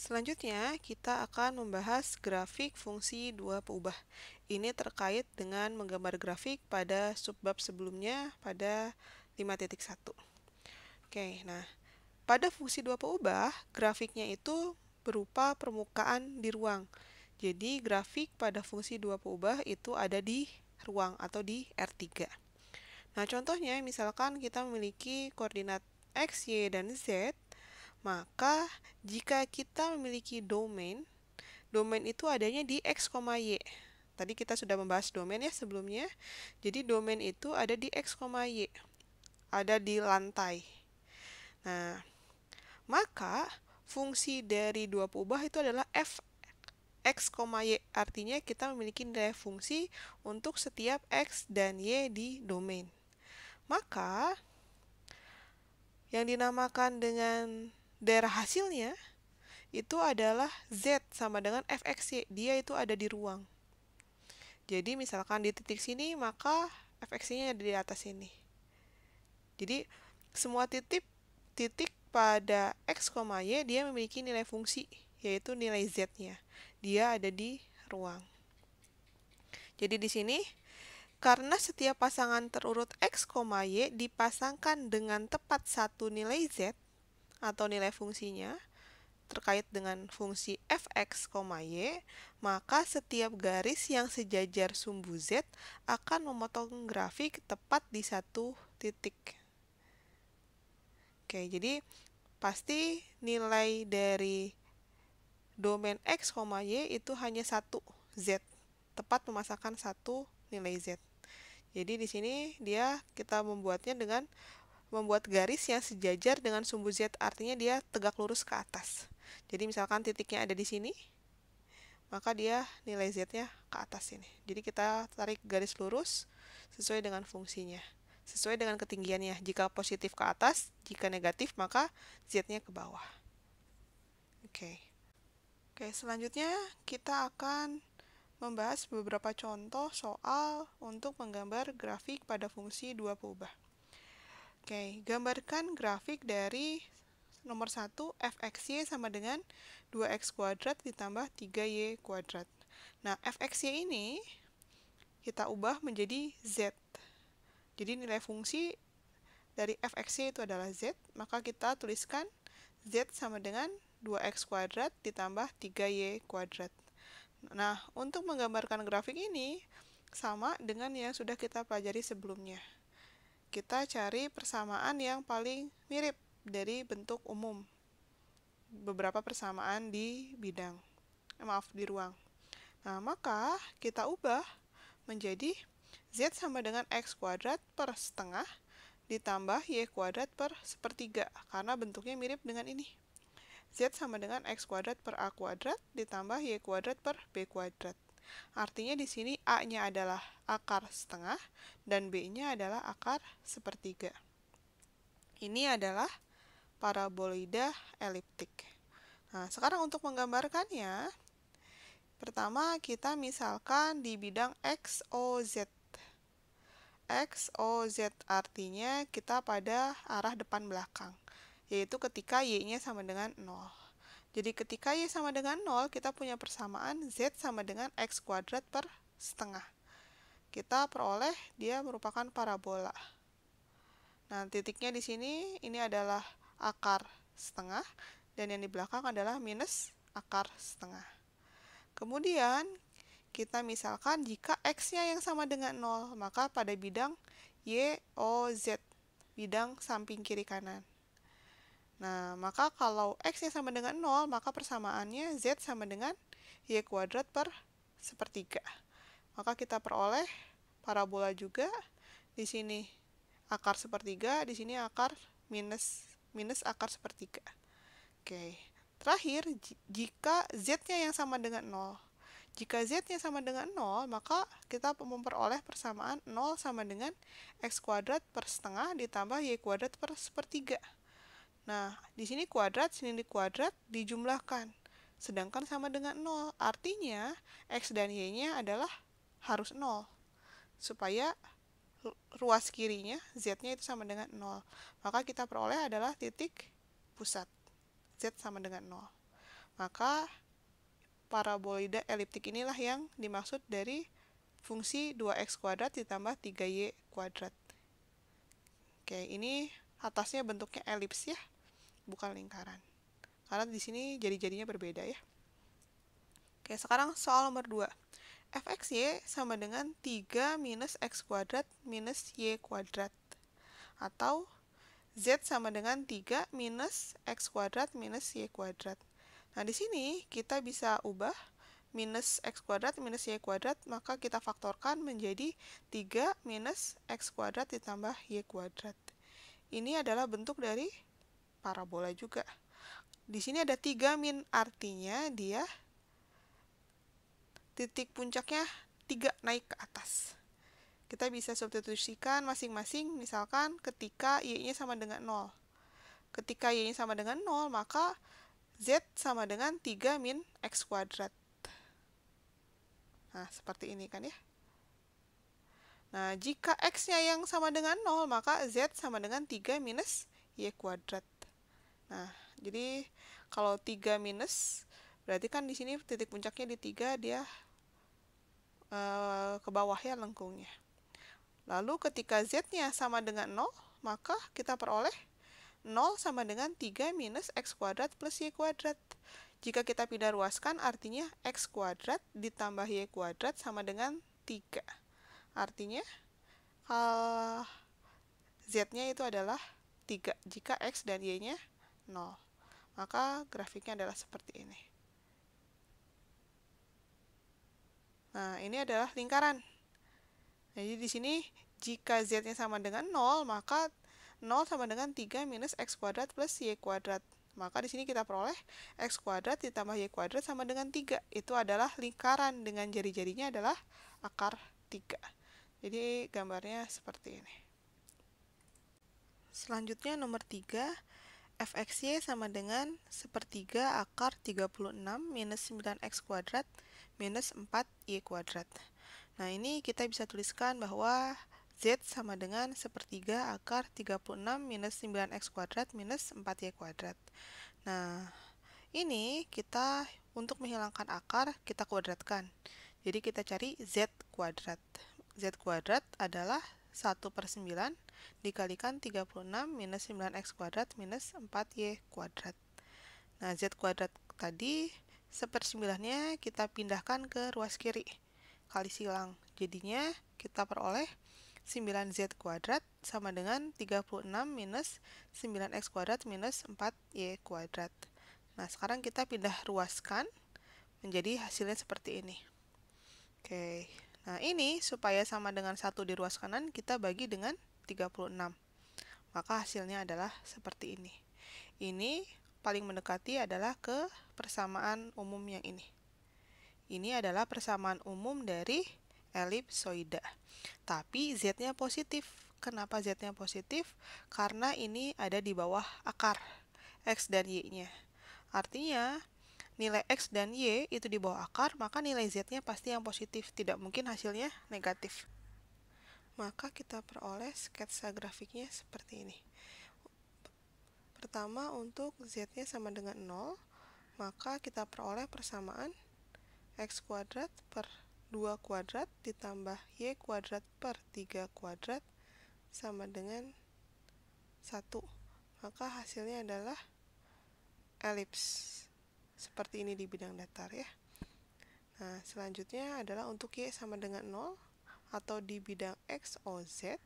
Selanjutnya, kita akan membahas grafik fungsi dua peubah. Ini terkait dengan menggambar grafik pada subbab sebelumnya pada 5.1. Oke, nah, pada fungsi dua peubah, grafiknya itu berupa permukaan di ruang. Jadi, grafik pada fungsi dua peubah itu ada di ruang atau di R3. Nah, contohnya misalkan kita memiliki koordinat X, Y, dan Z, maka jika kita memiliki domain itu adanya di X, Y. Tadi kita sudah membahas domain ya sebelumnya. Jadi domain itu ada di X, Y. Ada di lantai. Nah, maka fungsi dari dua peubah itu adalah f X, Y. Artinya kita memiliki nilai fungsi untuk setiap X dan Y di domain. Maka, yang dinamakan dengan daerah hasilnya itu adalah Z sama dengan fxy. Dia itu ada di ruang. Jadi misalkan di titik sini, maka fxy-nya ada di atas sini. Jadi semua titik pada X, Y dia memiliki nilai fungsi, yaitu nilai Z-nya. Dia ada di ruang. Jadi di sini, karena setiap pasangan terurut X, Y dipasangkan dengan tepat satu nilai Z atau nilai fungsinya, terkait dengan fungsi fx, y, maka setiap garis yang sejajar sumbu z akan memotong grafik tepat di satu titik. Oke, jadi pasti nilai dari domain x, y itu hanya satu z, tepat memasangkan satu nilai z. Jadi di sini kita membuatnya dengan membuat garis yang sejajar dengan sumbu z, artinya dia tegak lurus ke atas. Jadi misalkan titiknya ada di sini, maka dia nilai z-nya ke atas sini. Jadi kita tarik garis lurus sesuai dengan fungsinya, sesuai dengan ketinggiannya. Jika positif ke atas, jika negatif maka z-nya ke bawah. Oke, selanjutnya kita akan membahas beberapa contoh soal untuk menggambar grafik pada fungsi dua peubah. Oke, gambarkan grafik dari nomor 1, fxy sama dengan 2x kuadrat ditambah 3y kuadrat. Nah, fxy ini kita ubah menjadi z. Jadi nilai fungsi dari fxy itu adalah z, maka kita tuliskan z sama dengan 2x kuadrat ditambah 3y kuadrat. Nah, untuk menggambarkan grafik ini sama dengan yang sudah kita pelajari sebelumnya. Kita cari persamaan yang paling mirip dari bentuk umum. Beberapa persamaan di di ruang. Nah, maka kita ubah menjadi z sama dengan x kuadrat per setengah ditambah y kuadrat per sepertiga, karena bentuknya mirip dengan ini. Z sama dengan x kuadrat per a kuadrat ditambah y kuadrat per b kuadrat. Artinya di sini a-nya adalah akar setengah dan b-nya adalah akar sepertiga. Ini adalah paraboloida eliptik. Nah, sekarang untuk menggambarkannya, pertama kita misalkan di bidang XOZ. XOZ artinya kita pada arah depan belakang, yaitu ketika y-nya sama dengan 0. Jadi ketika y sama dengan 0, kita punya persamaan z sama dengan x kuadrat per setengah. Kita peroleh dia merupakan parabola. Nah, titiknya di sini, ini adalah akar setengah, dan yang di belakang adalah minus akar setengah. Kemudian, kita misalkan jika x-nya yang sama dengan 0, maka pada bidang YOZ, bidang samping kiri kanan. Nah, maka kalau x-nya sama dengan 0, maka persamaannya z sama dengan y kuadrat per sepertiga. Maka kita peroleh parabola juga. Di sini akar sepertiga, di sini akar minus akar sepertiga. Oke. Terakhir, jika z-nya yang sama dengan 0. Jika z-nya sama dengan 0, maka kita memperoleh persamaan 0 sama dengan x kuadrat per setengah ditambah y kuadrat per sepertiga. Nah, di sini kuadrat, sini kuadrat, dijumlahkan. Sedangkan sama dengan 0. Artinya, x dan y-nya adalah harus 0. Supaya ruas kirinya, z-nya itu sama dengan 0. Maka kita peroleh adalah titik pusat. Z sama dengan 0. Maka paraboloida eliptik inilah yang dimaksud dari fungsi 2x kuadrat ditambah 3y kuadrat. Oke, ini atasnya bentuknya elips ya, bukan lingkaran. Karena di sini jari-jarinya berbeda ya. Oke, sekarang soal nomor 2. fxy sama dengan 3 minus x kuadrat minus y kuadrat. Atau z sama dengan 3 minus x kuadrat minus y kuadrat. Nah, di sini kita bisa ubah minus x kuadrat minus y kuadrat, maka kita faktorkan menjadi 3 minus x kuadrat ditambah y kuadrat. Ini adalah bentuk dari parabola juga. Di sini ada 3 min, artinya dia titik puncaknya 3 naik ke atas. Kita bisa substitusikan masing-masing, misalkan ketika y-nya sama dengan 0. Ketika y-nya sama dengan 0, maka z sama dengan 3 min x kuadrat. Nah, seperti ini kan ya. Nah, jika x-nya yang sama dengan 0, maka z sama dengan 3 minus y kuadrat. Nah, jadi kalau 3 minus, berarti kan di sini titik puncaknya di 3, dia ke bawah ya lengkungnya. Lalu ketika z-nya sama dengan 0, maka kita peroleh 0 sama dengan 3 minus x kuadrat plus y kuadrat. Jika kita pindah ruaskan, artinya x kuadrat ditambah y kuadrat sama dengan 3. Artinya, z-nya itu adalah 3 jika x dan y-nya 0. Maka grafiknya adalah seperti ini. Nah, ini adalah lingkaran. Jadi di sini jika z-nya sama dengan 0, maka 0 sama dengan 3 minus x kuadrat plus y kuadrat. Maka di sini kita peroleh x kuadrat ditambah y kuadrat sama dengan 3. Itu adalah lingkaran dengan jari-jarinya adalah akar 3. Jadi gambarnya seperti ini. Selanjutnya nomor 3, fxy sama dengan sepertiga akar 36 minus 9x kuadrat minus 4y kuadrat. Nah, ini kita bisa tuliskan bahwa z sama dengan sepertiga akar 36 minus 9x kuadrat minus 4y kuadrat. Nah, ini kita untuk menghilangkan akar, kita kuadratkan. Jadi kita cari z kuadrat. Z kuadrat adalah 1/9 dikalikan 36 minus 9x kuadrat minus 4y kuadrat. Nah, z kuadrat tadi 1/9-nya kita pindahkan ke ruas kiri. Kali silang. Jadinya kita peroleh 9z kuadrat sama dengan 36 minus 9x kuadrat minus 4y kuadrat. Nah, sekarang kita pindah ruaskan menjadi hasilnya seperti ini. Oke. Nah, ini supaya sama dengan 1 di ruas kanan, kita bagi dengan 36. Maka hasilnya adalah seperti ini. Ini paling mendekati adalah ke persamaan umum yang ini. Ini adalah persamaan umum dari elipsoida. Tapi z-nya positif. Kenapa z-nya positif? Karena ini ada di bawah akar, x dan y-nya. Artinya, nilai x dan y itu di bawah akar, maka nilai z-nya pasti yang positif. Tidak mungkin hasilnya negatif. Maka kita peroleh sketsa grafiknya seperti ini. Pertama, untuk z-nya sama dengan 0, maka kita peroleh persamaan x kuadrat per 2 kuadrat ditambah y kuadrat per 3 kuadrat sama dengan 1. Maka hasilnya adalah elips. Seperti ini di bidang datar ya. Nah, selanjutnya adalah untuk y sama dengan 0 atau di bidang x, o, z.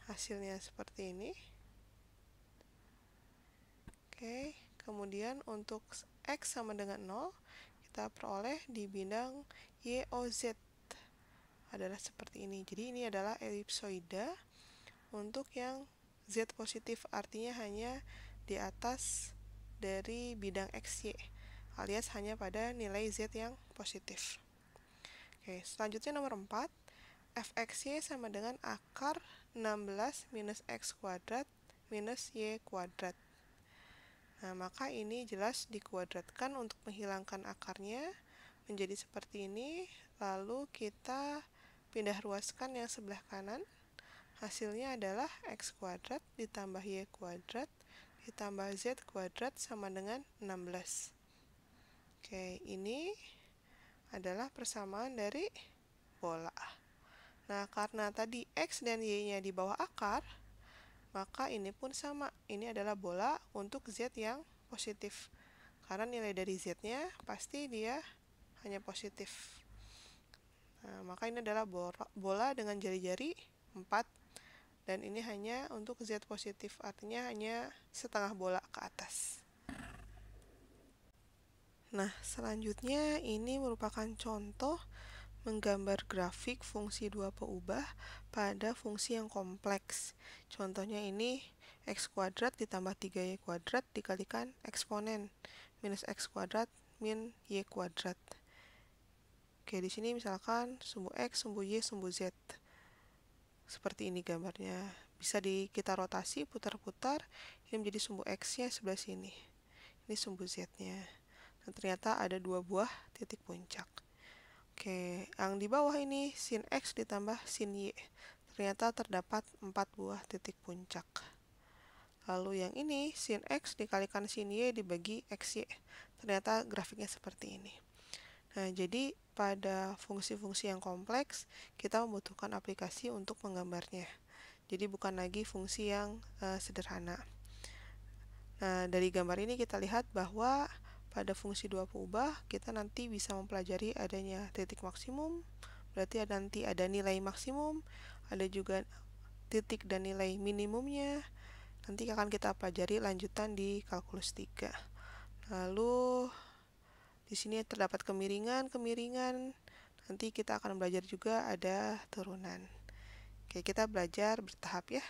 Hasilnya seperti ini. Oke, kemudian untuk x sama dengan 0, kita peroleh di bidang y, o, z adalah seperti ini. Jadi ini adalah elipsoida untuk yang z positif, artinya hanya di atas dari bidang xy, alias hanya pada nilai z yang positif. Oke, selanjutnya nomor 4, fxy sama dengan akar 16 minus x kuadrat minus y kuadrat. Nah, maka ini jelas dikuadratkan untuk menghilangkan akarnya menjadi seperti ini. Lalu kita pindah ruaskan yang sebelah kanan. Hasilnya adalah x kuadrat ditambah y kuadrat ditambah z kuadrat sama dengan 16. Oke, ini adalah persamaan dari bola. Nah, karena tadi X dan Y-nya di bawah akar, maka ini pun sama. Ini adalah bola untuk Z yang positif. Karena nilai dari Z-nya pasti dia hanya positif. Nah, maka ini adalah bola dengan jari-jari 4. Dan ini hanya untuk Z positif. Artinya hanya setengah bola ke atas. Nah, selanjutnya ini merupakan contoh menggambar grafik fungsi dua peubah pada fungsi yang kompleks. Contohnya ini x kuadrat ditambah 3y kuadrat dikalikan eksponen minus x kuadrat min y kuadrat. Oke, di sini misalkan sumbu x, sumbu y, sumbu z. Seperti ini gambarnya. Bisa kita rotasi, putar-putar. Ini menjadi sumbu x-nya sebelah sini. Ini sumbu z-nya. Dan ternyata ada 2 buah titik puncak. Oke, yang di bawah ini sin X ditambah sin Y. Ternyata terdapat 4 buah titik puncak. Lalu yang ini sin X dikalikan sin Y dibagi XY. Ternyata grafiknya seperti ini. Nah, jadi pada fungsi-fungsi yang kompleks, kita membutuhkan aplikasi untuk menggambarnya. Jadi bukan lagi fungsi yang sederhana. Nah, dari gambar ini kita lihat bahwa pada fungsi dua peubah, kita nanti bisa mempelajari adanya titik maksimum, berarti nanti ada nilai maksimum, ada juga titik dan nilai minimumnya. Nanti akan kita pelajari lanjutan di kalkulus 3. Lalu di sini terdapat kemiringan. Nanti kita akan belajar juga ada turunan. Oke, kita belajar bertahap ya.